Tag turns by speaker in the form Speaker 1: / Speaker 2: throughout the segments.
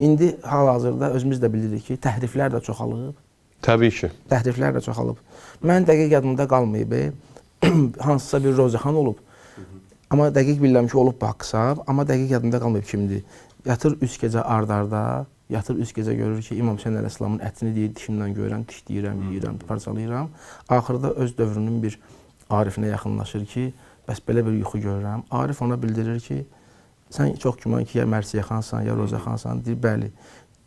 Speaker 1: İndi hal-hazırda özümüz də bilirik ki, təhriflər də çoxalıb.
Speaker 2: Təbii ki.
Speaker 1: Təhriflər də çoxalıb. Mən dəqiq yadımda qalmayıb, hansısa bir Rozəxan olub. Amma dəqiq bilirəm ki, olub Baxsab, amma dəqiq yadımda qalmayıb kimdir. Yatır 3 gecə ard-arda, yatır 3 gecə görür ki, İmam Hüseyn əleyhissalamın ətini deyir, dişimdən görürəm, dişləyirəm, yeyirəm, parçalayıram. Axırda öz dövrünün bir arifinə yaxınlaşır ki, bəs belə bir yuxu görürəm. Arif ona bildirir ki, sən çox güman ki, ya Mərsiyə xansan, ya Rozə xansan. Deyir, bəli.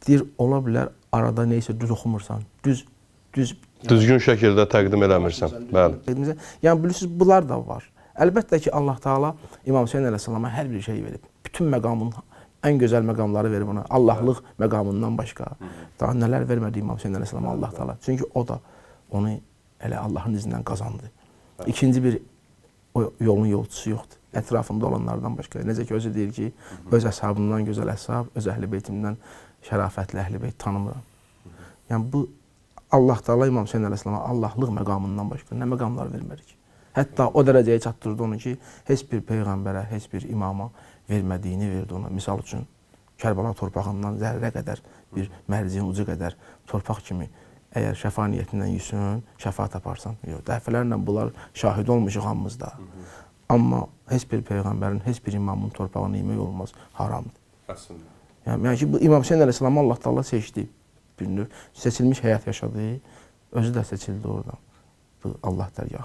Speaker 1: Deyir, ola bilər, arada neysə düz oxumursan,
Speaker 2: Düzgün şəkildə təqdim eləmirsən. Bəli.
Speaker 1: Yəni, bilirsiniz, bunlar da var. Əlbəttə ki, Allah Teala İmam Hüseyn əleyhissalama hər bir şey verib. Bütün məqamın ən gözəl məqamları verib ona. Allahlıq məqamından başqa. Daha nələr vermədi İmam Hüseyn əleyhissalama Allah Teala. Çünki o da onu elə Allahın izindən qazandı. İkinci bir yolun yolçusu yoxdur. Ətrafında olanlardan başqa. Necə ki, özü deyir ki, öz əshabından gözəl əshab, öz əhl-i beytimdən şərafətli əhl-i beyt tanımıram. Yəni, bu Allah Teala İmam Hüseyn əleyhissalama Allahlıq məqamından başqa nə məqamlar vermədi ki? Hətta o dərəcəyə çatdırdı onu ki, heç bir peyğəmbərə, heç bir imama vermədiyini verdi ona. Misal üçün, Kərbəla torpağından zərrə qədər, bir mərciyin ucu qədər torpaq kimi əgər şəfa niyyətindən yüsün, şəfa taparsan. Yox, dəfələrlə bunlar şahid olmuşuq hamımızda. Amma heç bir peyğəmbərin, heç bir imamın torpağını yemək olmaz, haramdır.
Speaker 2: Əslində.
Speaker 1: Yəni ki, İmam Hüseyn əleyhissalamı Allah Teala seçdi. Bir növ seçilmiş həyat yaşadı, özü də seçildi oradan. Bu Allah dərgahı.